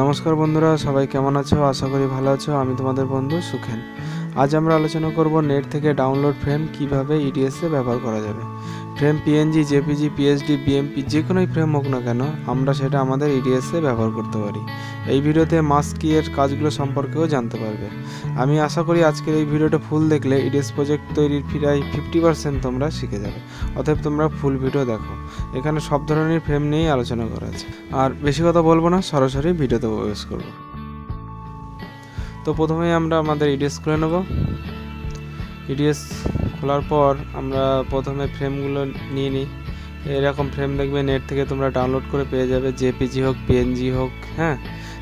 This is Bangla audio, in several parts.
নমস্কার বন্ধুরা, সবাই কেমন আছো? আশা করি ভালো আছো। আমি তোমাদের বন্ধু সুখেন। আজ আমরা আলোচনা করব নেট থেকে ডাউনলোড ফ্রেম কিভাবে ইডিএসে ব্যবহার করা যাবে। Frame PNG, JPG, PSD, BMP যে কোনোই ফ্রেম হোক না কেন, আমরা সেটা আমাদের ইডিএসে ব্যবহার করতে পারি। এই ভিডিওতে মাস্ক কি এর কাজগুলো সম্পর্কেও জানতে পারবে। আমি আশা করি আজকের এই ভিডিওটা ফুল দেখলে ইডিএস প্রজেক্ট তৈরির প্রায় 50% তোমরা শিখে যাবে। অতএব তোমরা ফুল ভিডিও দেখো। এখানে সব ধরনের ফ্রেম নিয়েই আলোচনা করা আছে। আর বেশি কথা বলবো না, সরাসরি ভিডিওতে প্রবেশ করব। তো প্রথমেই আমরা আমাদের ইডিএস খুলে নেব। ইডিএস খোলার পর আমরা প্রথমে ফ্রেমগুলো নিয়ে নিই। এরকম ফ্রেম দেখবে নেট থেকে তোমরা ডাউনলোড করে পেয়ে যাবে, জেপিজি হোক, পিএনজি হোক। হ্যাঁ,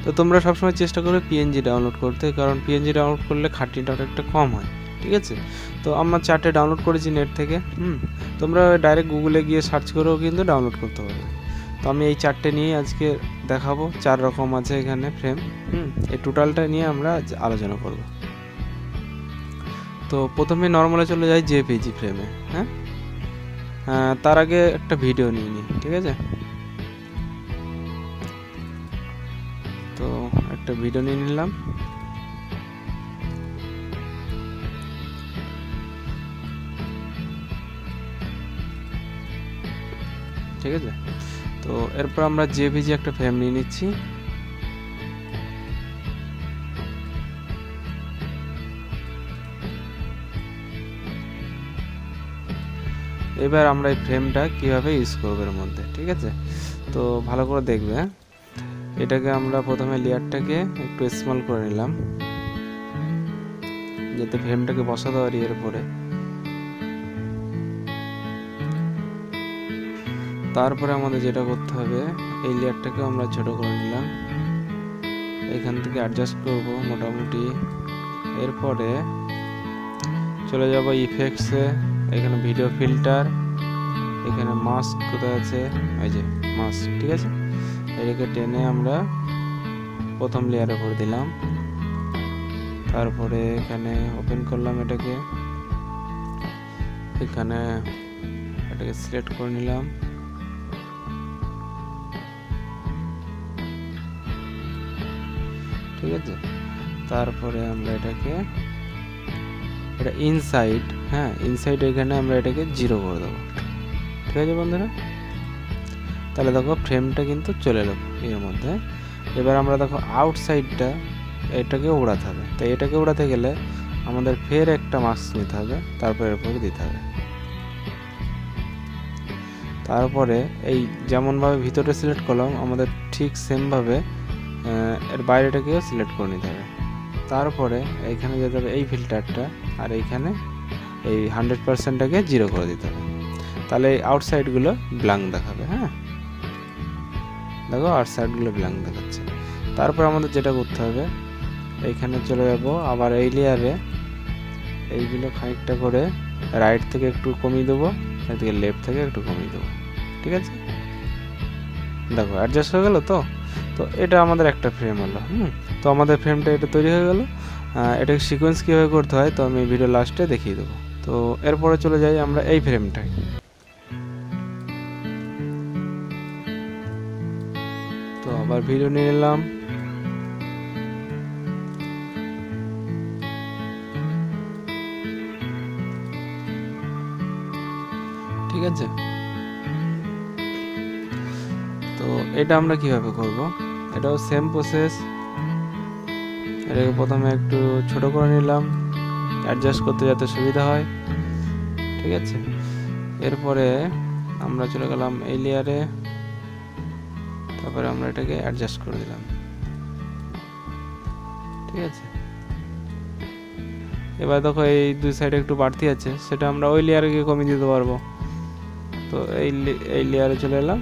তো তোমরা সবসময় চেষ্টা করবে পিএনজি ডাউনলোড করতে, কারণ পিএনজি ডাউনলোড করলে খাটনিটা অনেকটা কম হয়। ঠিক আছে, তো আমরা 4টে ডাউনলোড করেছি নেট থেকে। তোমরা ডাইরেক্ট গুগলে গিয়ে সার্চ করেও কিন্তু ডাউনলোড করতে পারবে। তো আমি এই 4টে নিয়ে আজকে দেখাবো। 4 রকম আছে এখানে ফ্রেম। এই টোটালটা নিয়ে আমরা আলোচনা করব। তো প্রথমে নর্মালে চলে যাই জেপিজি ফ্রেমে। হ্যাঁ, তার আগে একটা ভিডিও নিয়ে নিই। ঠিক আছে, তো একটা ভিডিও নিয়ে নিলাম। ঠিক আছে, তো এরপর আমরা জেপিজি একটা ফ্রেম নিয়ে নিচ্ছি। এবার আমরা এই ফ্রেমটা কিভাবে ইউজ করবো এর মধ্যে। ঠিক আছে, তো ভালো করে দেখবে। এটাকে আমরা প্রথমে লেয়ারটাকে একটু স্মল করে নিলাম, যাতে ফ্রেমটাকে বসাতে পারি এর উপরে। তারপরে আমাদের যেটা করতে হবে, এই লেয়ারটাকে আমরা ছোট করে নিলাম। এখান থেকে অ্যাডজাস্ট করব মোটামুটি। এরপরে চলে যাব ইফেক্টসে। এখানে ভিডিও ফিল্টার, এখানে মাস্ক কোথায় আছে, এই যে মাস্ক। ঠিক আছে, এটাকে টেনে আমরা প্রথম লেয়ারে করে দিলাম। তারপরে এখানে ওপেন করলাম এটাকে, এখানে এটাকে সিলেক্ট করে নিলাম। ঠিক আছে, তারপরে আমরা এটাকে এটা ইনসাইড, হ্যাঁ ইনসাইড, এখানে আমরা এটাকে 0 করে দেবো। ঠিক আছে বন্ধুরা, তাহলে দেখো ফ্রেমটা কিন্তু চলে এলো এর মধ্যে। এবার আমরা দেখো আউটসাইডটা এটাকে ওড়াতে হবে। তাই এটাকে ওড়াতে গেলে আমাদের ফের একটা মাস্ক নিতে হবে, তারপরে এরপরে দিতে হবে। তারপরে এই যেমনভাবে ভিতরে সিলেক্ট করলাম, আমাদের ঠিক সেমভাবে এর বাইরেটাকেও সিলেক্ট করে নিতে হবে। তারপরে এইখানে যেতে হবে এই ফিল্টারটা, আর এইখানে এই 100%টাকে 0 করে দিতে হবে। তাহলে এই আউটসাইডগুলো ব্ল্যাঙ্ক দেখাবে। হ্যাঁ, দেখো আউটসাইডগুলো ব্ল্যাঙ্ক দেখাচ্ছে। তারপর আমাদের যেটা করতে হবে, এইখানে চলে যাব আবার এই লেয়ারে, এইগুলো খানিকটা করে রাইট থেকে একটু কমিয়ে দেবো, এদিকে লেফট থেকে একটু কমিয়ে দেবো। ঠিক আছে, দেখো অ্যাডজাস্ট হয়ে গেল। তো এটা আমাদের একটা ফ্রেম হলো। তো আমাদের ফ্রেমটা এটা তৈরি হয়ে গেল। এটাকে সিকোয়েন্স কীভাবে করতে হয় তো আমি ভিডিও লাস্টে দেখিয়ে দেবো। তো এরপরে চলে যাই আমরা এই ফ্রেমটায়। তো আবার ভিডিও নিয়ে নিলাম। ঠিক আছে, তো এটা আমরা কিভাবে করব, এটাও সেম প্রসেস। এটাকে প্রথমে একটু ছোট করে নিলাম, অ্যাডজাস্ট করতে যাতে সুবিধা হয়। ঠিক আছে, এরপরে আমরা চলে গেলাম এই লেয়ারে, তারপরে আমরা এটাকে অ্যাডজাস্ট করে দিলাম। ঠিক আছে, এবার দেখো এই দুই সাইডে একটু বাড়তি আছে, সেটা আমরা ওই লেয়ারে গিয়ে কমিয়ে দিতে পারবো। তো এই লেয়ারে চলে এলাম,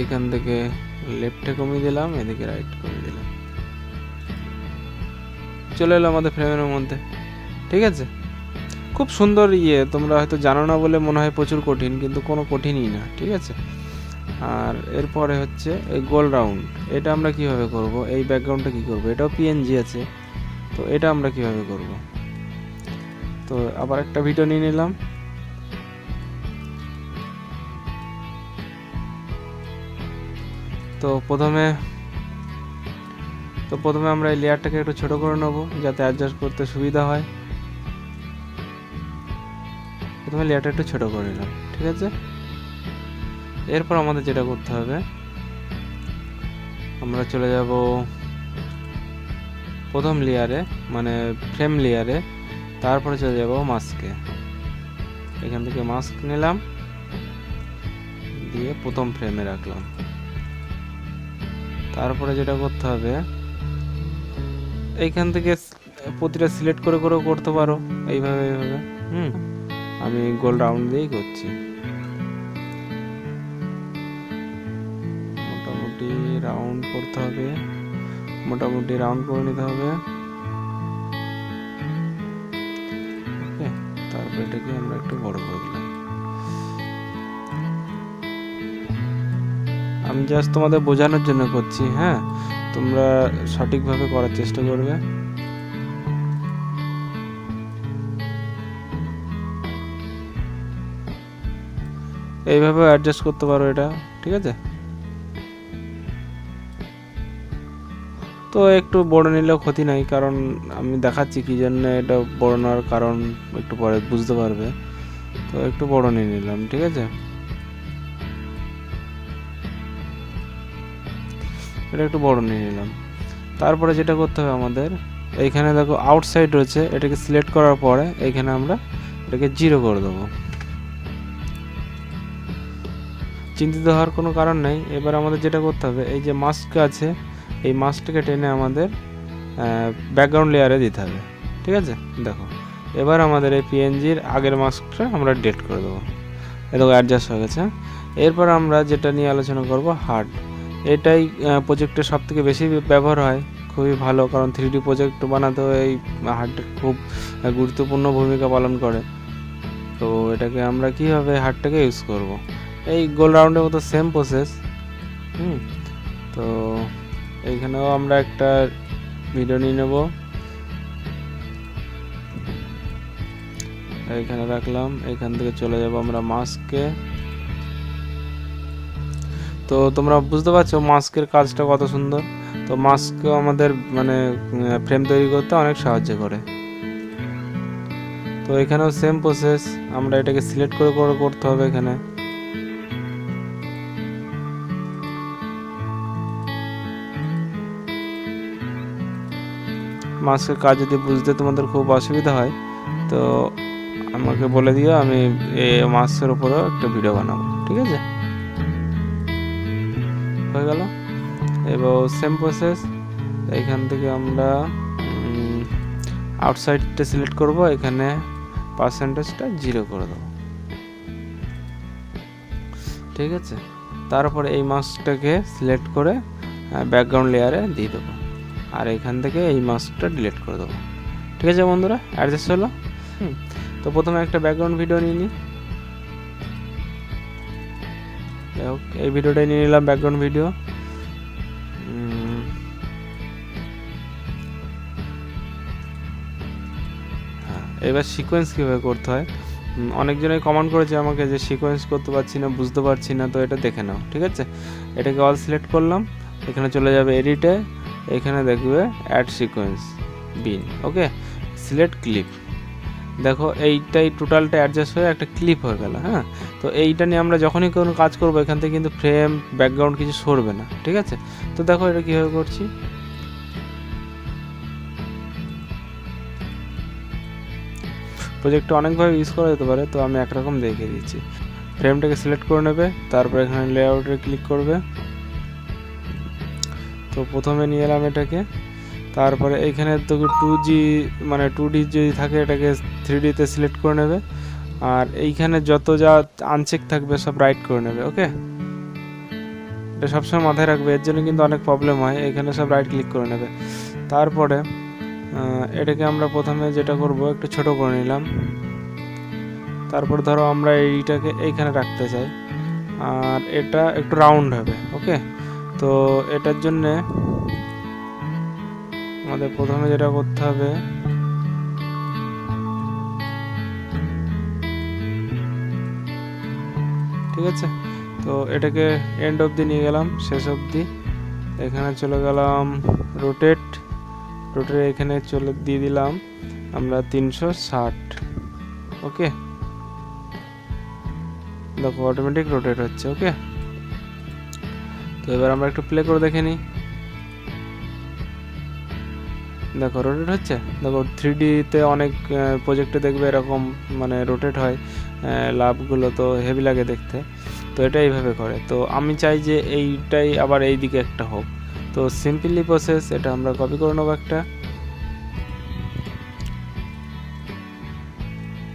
এইখান থেকে লেফটে কমিয়ে দিলাম, এদিকে রাইট কমিয়ে দিলাম, চলে এলো আমাদের ফ্রেমের মধ্যে। ঠিক আছে, খুব সুন্দর। তোমরা হয়তো জানো না বলে মনে হয় প্রচুর কঠিন, কিন্তু কোনো কঠিনই না। ঠিক আছে, আর এরপরে হচ্ছে এই গোল রাউন্ড, এটা আমরা কিভাবে করব, এই ব্যাকগ্রাউন্ডটা কি করব, এটাও পিএনজি আছে। তো এটা আমরা কিভাবে করব, তো আবার একটা ভিডিও নিয়ে নিলাম। তো তো প্রথমে আমরা এই লেয়ারটাকে একটু ছোট করে নেব যাতে অ্যাডজাস্ট করতে সুবিধা হয়। প্রথমে লেয়ারটা একটু ছোট করে নিলাম, ঠিক আছে। এরপর আমাদের যেটা করতে হবে, আমরা চলে যাব প্রথম লেয়ারে, মানে ফ্রেম লেয়ারে, তারপরে চলে যাব মাস্কে। এখান থেকে মাস্ক নিলাম, দিয়ে প্রথম ফ্রেমে রাখলাম। তারপরে যেটা করতে হবে, এইখান থেকে প্রতিটা সিলেক্ট করে করে করতে পারো এইভাবে এইভাবে। আমি গোল রাউন্ড দিয়েই করছি, মোটামুটি রাউন্ড করতে হবে, মোটামুটি রাউন্ড করে নিতে হবে। ওকে, তারপর এটাকে আমরা একটু বড় করে দিলাম। আমি জাস্ট তোমাদের বোঝানোর জন্য করছি, হ্যাঁ, তোমরা সঠিকভাবে করার চেষ্টা করবে। এইভাবে অ্যাডজাস্ট করতে পারো এটা, ঠিক আছে। তো একটু বড় নিলেও ক্ষতি নাই, কারণ আমি দেখাচ্ছি কি জন্য এটা বড় নেওয়ার কারণ একটু পরে বুঝতে পারবে। তো একটু বড় নিয়ে নিলাম, ঠিক আছে। এটা একটু বড় নিয়ে নিলাম। তারপরে যেটা করতে হবে আমাদের, এইখানে দেখো আউটসাইড রয়েছে, এটাকে সিলেক্ট করার পরে এইখানে আমরা এটাকে 0 করে দেবো। চিন্তিত হওয়ার কোনো কারণ নেই। এবার আমাদের যেটা করতে হবে, এই যে মাস্ক আছে, এই মাস্কটাকে টেনে আমাদের ব্যাকগ্রাউন্ড লেয়ারে দিতে হবে, ঠিক আছে। দেখো এবার আমাদের এই পিএনজির আগের মাস্কটা আমরা ডিলিট করে দেবো। দেখো অ্যাডজাস্ট হয়ে গেছে। এরপর আমরা যেটা নিয়ে আলোচনা করব, হার্ড। এটাই প্রজেক্টের সব থেকে বেশি ব্যবহার হয়, খুবই ভালো, কারণ 3D প্রজেক্ট বানাতেও এই হার্ডের খুব গুরুত্বপূর্ণ ভূমিকা পালন করে। তো এটাকে আমরা কীভাবে হার্ডটাকে ইউজ করব, এই গোল রাউন্ডের মতো সেম প্রসেস। তো এইখানেও আমরা একটা ভিডিও নিয়ে নেব, এইখানে রাখলাম। এইখান থেকে চলে যাব আমরা মাস্কে। তো তোমরা বুঝতে পারছো মাস্কের কাজটা কত সুন্দর। তো মাস্ক আমাদের মানে ফ্রেম তৈরি করতে অনেক সাহায্য করে। তো এখানেও সেম প্রসেস, আমরা এটাকে সিলেক্ট করে করে করতে হবে। এখানে মাস্কের কাজ যদি বুঝতে তোমাদের খুব অসুবিধা হয় তো আমাকে বলে দিও, আমি এই মাস্কের উপরেও একটা ভিডিও বানাবো, ঠিক আছে। হয়ে গেল। এবার সেম প্রসেস, এখান থেকে আমরা আউটসাইডটা সিলেক্ট করব, এখানে পার্সেন্টেজটা 0 করে দেবো, ঠিক আছে। তারপরে এই মাস্কটাকে সিলেক্ট করে ব্যাকগ্রাউন্ড লেয়ারে দিয়ে দেবো, আর এখান থেকে এই মাস্কটা ডিলিট করে দেবো, ঠিক আছে বন্ধুরা। অ্যাডজাস্ট হলো। তো প্রথমে একটা ব্যাকগ্রাউন্ড ভিডিও নিয়ে নিই। এই ভিডিওটাই নিয়ে নিলাম, ব্যাকগ্রাউন্ড ভিডিও। এবার সিকোয়েন্স কীভাবে করতে হয়, অনেকজনই কমেন্ট করেছে আমাকে যে সিকোয়েন্স করতে পারছি না, বুঝতে পারছি না। তো এটা দেখে নাও, ঠিক আছে। এটাকে অল সিলেক্ট করলাম, এখানে চলে যাবে এডিটে, এখানে দেখবে অ্যাড সিকোয়েন্স বিন, ওকে, সিলেক্ট ক্লিপ। দেখো এইটাই টোটালটা অ্যাডজাস্ট হয়ে একটা ক্লিপ হয়ে গেল। হ্যাঁ, তো এইটা নিয়ে আমরা যখনই কোনো কাজ করবো এখান থেকে কিন্তু ফ্রেম ব্যাকগ্রাউন্ড কিছু সরবে না, ঠিক আছে। তো দেখো এটা কীভাবে করছি। প্রজেক্টটা অনেকভাবে ইউজ করা যেতে পারে, তো আমি একরকম দেখিয়ে দিচ্ছি। ফ্রেমটাকে সিলেক্ট করে নেবে, তারপর এখানে লেআউটে ক্লিক করবে। তো প্রথমে নিয়ে এলাম এটাকে, তারপরে এইখানে তো 2G মানে 2D যদি থাকে এটাকে 3Dতে সিলেক্ট করে নেবে, আর এইখানে যত যা আনচেক থাকবে সব রাইট করে নেবে, ওকে। এটা সবসময় মাথায় রাখবে, এর জন্য কিন্তু অনেক প্রবলেম হয়। এখানে সব রাইট ক্লিক করে নেবে। তারপরে এটাকে আমরা প্রথমে যেটা করব, একটু ছোট করে নিলাম। তারপর ধরো আমরা এইটাকে এইখানে রাখতে চাই, আর এটা একটু রাউন্ড হবে, ওকে। তো এটার জন্যে আমাদের প্রথমে যেটা করতে হবে, ঠিক আছে। তো এটাকে এন্ড অবধি নিয়ে গেলাম, শেষ অবধি। এখানে চলে গেলাম রোটেট, এখানে চলে দিয়ে দিলাম আমরা 360। ওকে, দেখো অটোমেটিক রোটেট হচ্ছে। ওকে, তো এবার আমরা একটু প্লে করে দেখে নিই। দেখো রোটেট হচ্ছে। দেখো 3D তে অনেক প্রজেক্টে দেখবে এরকম মানে রোটেট হয়, লাভগুলো তো হেভি লাগে দেখতে। তো এটা এইভাবে করে। তো আমি চাই যে এইটাই আবার এই দিকে একটা হোক। তো সিম্পলি প্রসেস, এটা আমরা কপি করে নেবো একটা,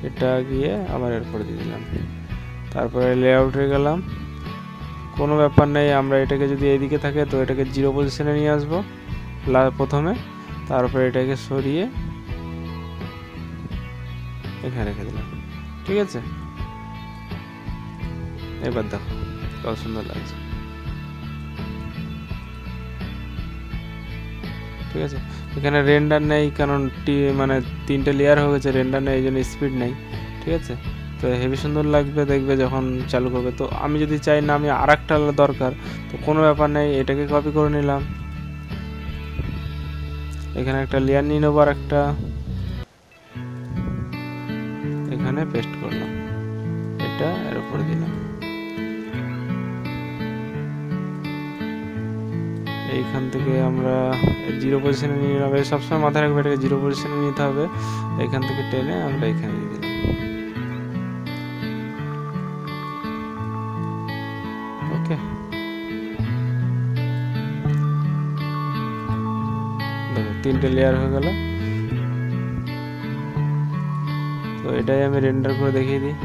এটা গিয়ে আবার এরপরে দিয়ে দিলাম, তারপরে লেআউটে গেলাম। কোনো ব্যাপার নেই, আমরা এটাকে যদি এইদিকে থাকে তো এটাকে 0 পজিশনে নিয়ে আসবো প্রথমে, তারপরে এটাকে সরিয়ে এখানে রেখে দিলাম। ঠিক আছে, এবার দেখো কত সুন্দর লাগছে। ঠিক আছে, এখানে রেন্ডার নেই কারণ মানে 3টে লেয়ার হয়ে গেছে, রেন্ডার নেই এই জন্য স্পিড নেই। ঠিক আছে, তো হেভি সুন্দর লাগবে দেখবে যখন চালু করবে। তো আমি যদি চাই না আমি আর একটা দরকার, তো কোনো ব্যাপার নেই, এটাকে কপি করে নিলাম, এখানে একটা লেয়ার নিয়ে নেবো, আর একটা এখানে পেস্ট করলাম, এটা এর উপরে দিলাম, এইখান থেকে আমরা 0 পজিশনে নিয়ে নিলাম। সবসময় মাথায় রাখবে এটাকে 0 পজিশনে নিতে হবে, এখান থেকে টেনে আমরা এখানে দিয়ে দিলাম। ওকে, দেখো 3টে লেয়ার হয়ে গেল। তো এটাই আমি রেন্ডার করে দেখিয়ে দিই।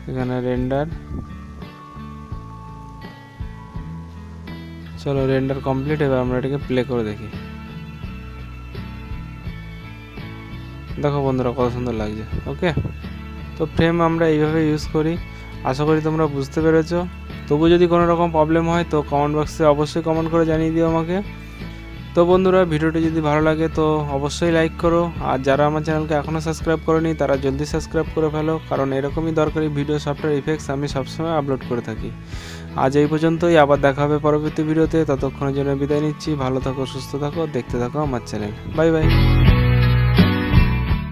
এখানে রেন্ডার, চলো রেন্ডার কমপ্লিট। এবার আমরা এটাকে প্লে করে দেখি। দেখো বন্ধুরা কত সুন্দর লাগছে। ওকে, তো ফ্রেম আমরা এইভাবে ইউজ করি। আশা করি তোমরা বুঝতে পেরেছো। তবু যদি কোনো রকম প্রবলেম হয় তো কমেন্ট বক্সে অবশ্যই কমেন্ট করে জানিয়ে দিও আমাকে। তো বন্ধুরা ভিডিওটি যদি ভালো লাগে তো অবশ্যই লাইক করো, আর যারা আমার চ্যানেলকে এখনও সাবস্ক্রাইব করেনি তারা জলদি সাবস্ক্রাইব করে ফেলো, কারণ এরকমই দরকারি ভিডিও সফটওয়্যার ইফেক্টস আমি সবসময় আপলোড করে থাকি। আজ এই পর্যন্তই, আবার দেখা হবে পরবর্তী ভিডিওতে। ততক্ষণের জন্য বিদায় নিচ্ছি। ভালো থাকো, সুস্থ থাকো, দেখতে থাকো আমার চ্যানেল। Bye bye.